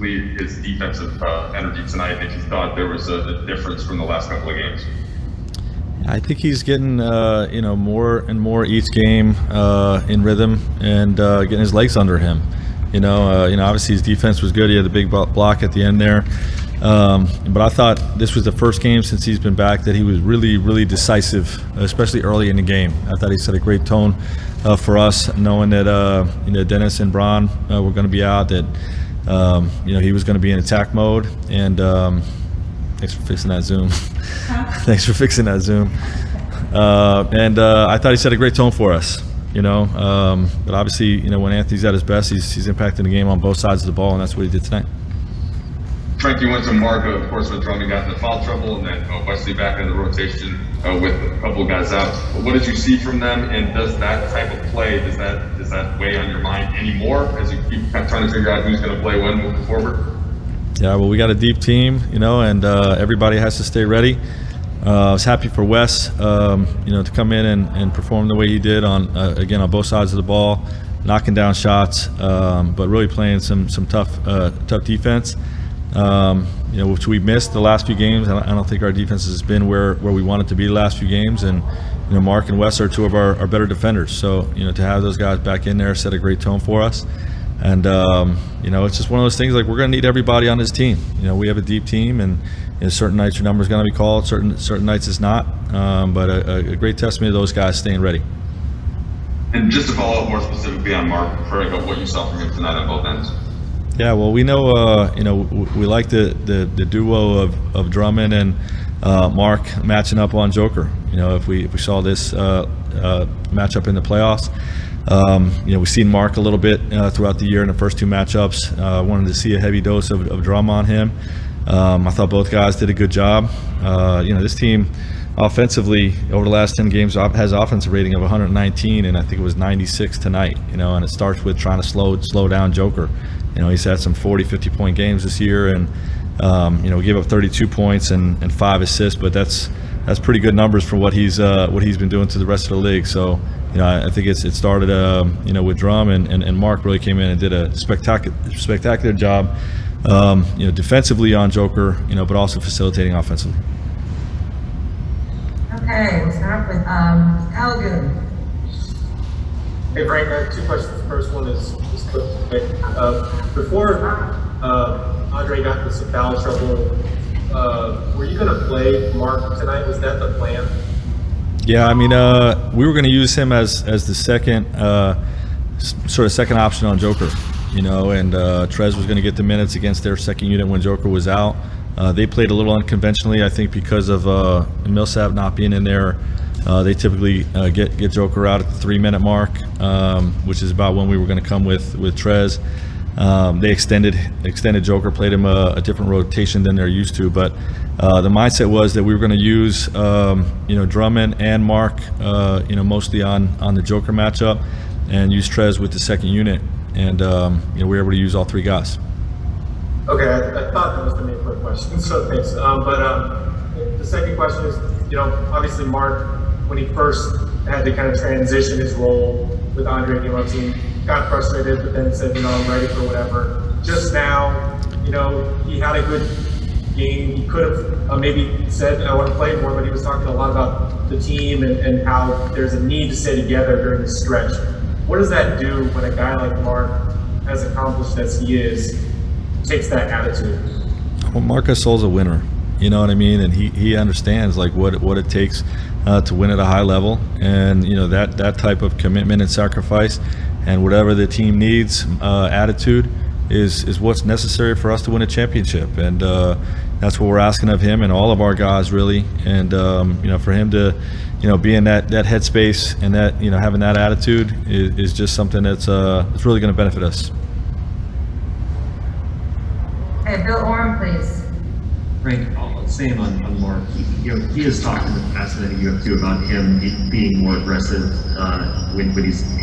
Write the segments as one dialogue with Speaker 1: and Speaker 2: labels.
Speaker 1: specifically his defensive energy tonight, if you thought there was a difference from the last couple of games.
Speaker 2: I think he's getting more and more each game in rhythm and getting his legs under him. Obviously his defense was good. He had the big block at the end there. But I thought this was the first game since he's been back that he was really, really decisive, especially early in the game. I thought he set a great tone for us, knowing that Dennis and Braun were going to be out, that he was going to be in attack mode. And thanks for fixing that Zoom. Thanks for fixing that Zoom. I thought he set a great tone for us. But obviously, when Anthony's at his best, he's impacting the game on both sides of the ball, and that's what he did tonight.
Speaker 1: Frank, you went to Mark, of course, with Drummond got into foul trouble, and then Wesley back in the rotation with a couple of guys out. What did you see from them, and does that type of play, does that weigh on your mind anymore as you keep trying to figure out who's going to play when moving forward?
Speaker 2: Yeah, well, we got a deep team, and everybody has to stay ready. I was happy for Wes, to come in and perform the way he did on both sides of the ball, knocking down shots, but really playing some tough defense. Which we missed the last few games. I don't think our defense has been where we want it to be the last few games. And Mark and Wes are two of our better defenders. So to have those guys back in there set a great tone for us. And it's just one of those things, like, we're going to need everybody on this team. We have a deep team, and certain nights your number is going to be called, certain nights it's not. But a great testament to those guys staying ready.
Speaker 1: And just to follow up more specifically on Mark, for what you saw from him tonight on both ends.
Speaker 2: Yeah, well, we know we like the duo of Drummond and Mark matching up on Joker. If we saw this matchup in the playoffs, we've seen Mark a little bit throughout the year in the first two matchups. Wanted to see a heavy dose of drum on him. I thought both guys did a good job. This team offensively over the last 10 games has offensive rating of 119, and I think it was 96 tonight. And it starts with trying to slow down Joker. He's had some 40, 50-point games this year, and we gave up 32 points and 5 assists, but that's pretty good numbers for what he's been doing to the rest of the league. So I think it started with Drum, and Mark really came in and did a spectacular job defensively on Joker, but also facilitating offensively.
Speaker 3: Okay, we'll start with Algoon.
Speaker 4: Hey Frank, I have two questions. The first one is quick. Before Andre got into some foul trouble, were you going to play Mark tonight? Was that the plan?
Speaker 2: Yeah, we were going to use him as the second second option on Joker, and Trez was going to get the minutes against their second unit when Joker was out. They played a little unconventionally, I think, because of Millsap not being in there. They typically get Joker out at the 3-minute mark, which is about when we were going to come with Trez. They extended Joker, played him a different rotation than they're used to. But the mindset was that we were going to use Drummond and Mark, mostly on the Joker matchup, and use Trez with the second unit. And we were able to use all three guys.
Speaker 4: Okay, I thought that was the main quick question, so thanks. The second question is, obviously Mark, when he first had to kind of transition his role with Andre came up to him, got frustrated, but then said, I'm ready for whatever. Just now, he had a good game. He could have maybe said, I want to play more, but he was talking a lot about the team and how there's a need to stay together during the stretch. What does that do when a guy like Mark, as accomplished as he is, takes that attitude?
Speaker 2: Well, Marc Gasol's a winner. You know what I mean? And he understands what it takes to win at a high level, and that type of commitment and sacrifice, and whatever the team needs, attitude is what's necessary for us to win a championship. And that's what we're asking of him and all of our guys, really. And for him to be in that headspace and that having that attitude is just something that's really going to benefit us.
Speaker 3: Okay, Bill Oram, please.
Speaker 5: Frank, same on Mark. He has talked in the past, and I think you have too, about him being more aggressive when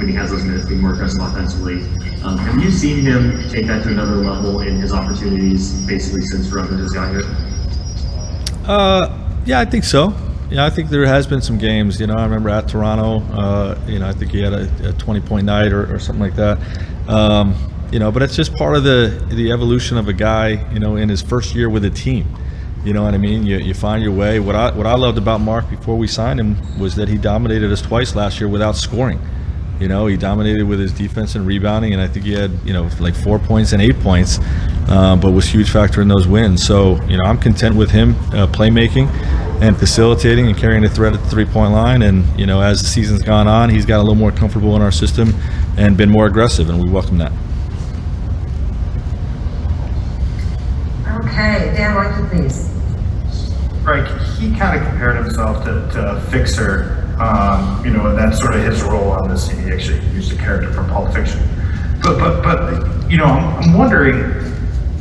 Speaker 5: he has those minutes, being more aggressive offensively. Have you seen him take that to another level in his opportunities, basically since Drummond has got here?
Speaker 2: Yeah, I think so. I think there has been some games. I remember at Toronto. I think he had a 20-point night or something like that. But it's just part of the evolution of a guy, in his first year with a team. You know what I mean? You find your way. What I loved about Mark before we signed him was that he dominated us twice last year without scoring. He dominated with his defense and rebounding, and I think he had, like 4 points and 8 points, but was a huge factor in those wins. So, I'm content with him playmaking and facilitating and carrying the threat at the three-point line. And, as the season's gone on, he's got a little more comfortable in our system and been more aggressive, and we welcome that.
Speaker 3: Okay, Dan Markey, please.
Speaker 6: Frank, he kind of compared himself to a fixer, and that's sort of his role on this team. He actually used a character from Pulp Fiction. But I'm wondering,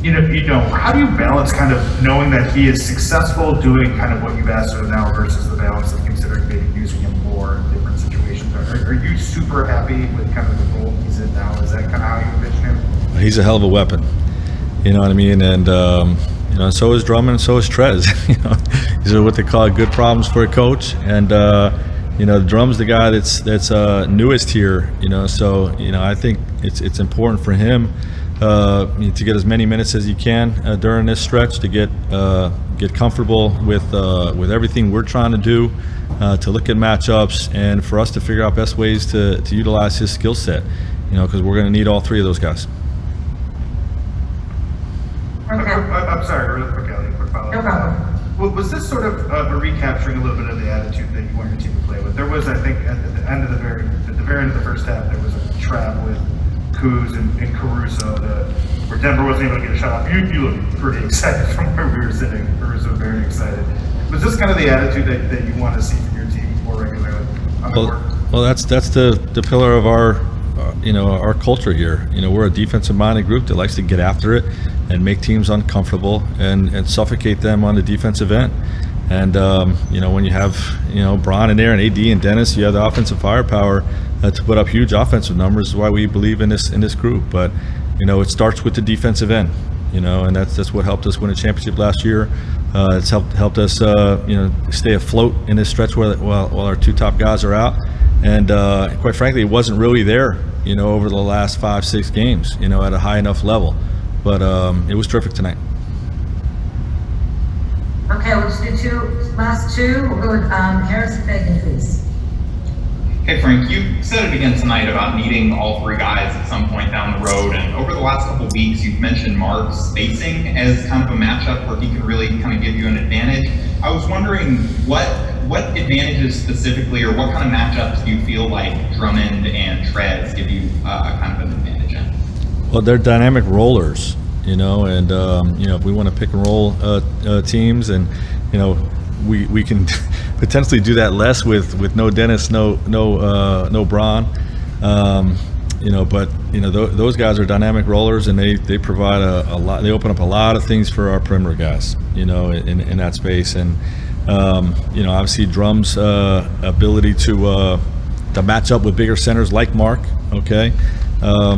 Speaker 6: how do you balance kind of knowing that he is successful doing kind of what you've asked of him now versus the balance of considering maybe using him more in different situations? Are you super happy with kind of the role he's in now? Is that kind of how you envision him?
Speaker 2: He's a hell of a weapon. You know what I mean? And, so is Drummond and so is Trez. These are what they call good problems for a coach. And, Drum's the guy that's newest here, so, I think it's important for him to get as many minutes as he can during this stretch, to get comfortable with everything we're trying to do, to look at matchups, and for us to figure out best ways to utilize his skill set, because we're going to need all three of those guys.
Speaker 3: Okay.
Speaker 6: I'm sorry, really quick, Ellie, quick follow-up.
Speaker 3: No problem.
Speaker 6: Was this sort of a recapturing a little bit of the attitude that you want your team to play with? There was, I think, at the very end of the first half, there was a trap with Kuz and Caruso where Denver wasn't able to get a shot off. You looked pretty excited from where we were sitting. Caruso very excited. Was this kind of the attitude that you want to see from your team more regularly on the court?
Speaker 2: Well, that's the pillar of our culture here. We're a defensive-minded group that likes to get after it and make teams uncomfortable and suffocate them on the defensive end. And when you have Bron in there and AD and Dennis, you have the offensive firepower to put up huge offensive numbers. Is why we believe in this group. But it starts with the defensive end. And that's what helped us win a championship last year. It's helped us stay afloat in this stretch while our two top guys are out. And quite frankly, it wasn't really there, over the last 5-6 games, at a high enough level. But it was terrific tonight.
Speaker 3: Okay, we'll just do last two. We'll go with Harrison Bacon, please.
Speaker 7: Hey Frank, you said it again tonight about needing all three guys at some point down the road, and over the last couple of weeks you've mentioned Mark's spacing as kind of a matchup where he can really kind of give you an advantage. I was wondering what advantages specifically, or what kind of matchups do you feel like Drummond and Trez give you kind of an advantage in?
Speaker 2: Well, they're dynamic rollers, and if we want to pick and roll teams, and we can potentially do that less with no Dennis, no Bron, but those guys are dynamic rollers, and they provide a lot. They open up a lot of things for our perimeter guys, in that space. And obviously Drum's ability to match up with bigger centers like Mark, okay, are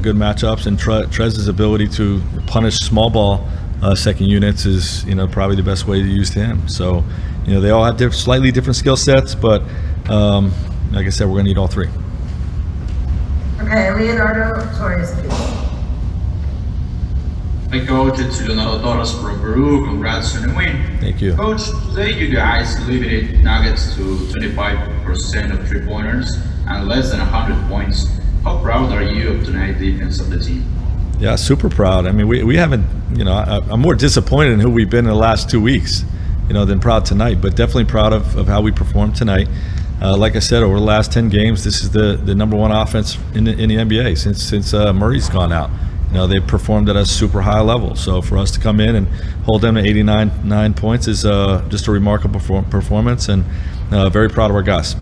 Speaker 2: good matchups, and Trez's ability to punish small ball second units is probably the best way to use him. So they all have slightly different skill sets, but like I said, we're going to need all three.
Speaker 3: Okay, Leonardo Torres, please.
Speaker 8: Hey coach, it's Leonardo Torres from Peru. Congrats on the win.
Speaker 2: Thank you.
Speaker 8: Coach, today you guys limited Nuggets to 25% of three-pointers and less than 100 points. How proud are you of tonight's defense of the team?
Speaker 2: Yeah, super proud. I mean, we haven't, I'm more disappointed in who we've been in the last 2 weeks, than proud tonight, but definitely proud of how we performed tonight. Like I said, over the last 10 games, this is the number one offense in the NBA since Murray's gone out. They've performed at a super high level. So for us to come in and hold them to 89 points is just a remarkable performance, and very proud of our guys.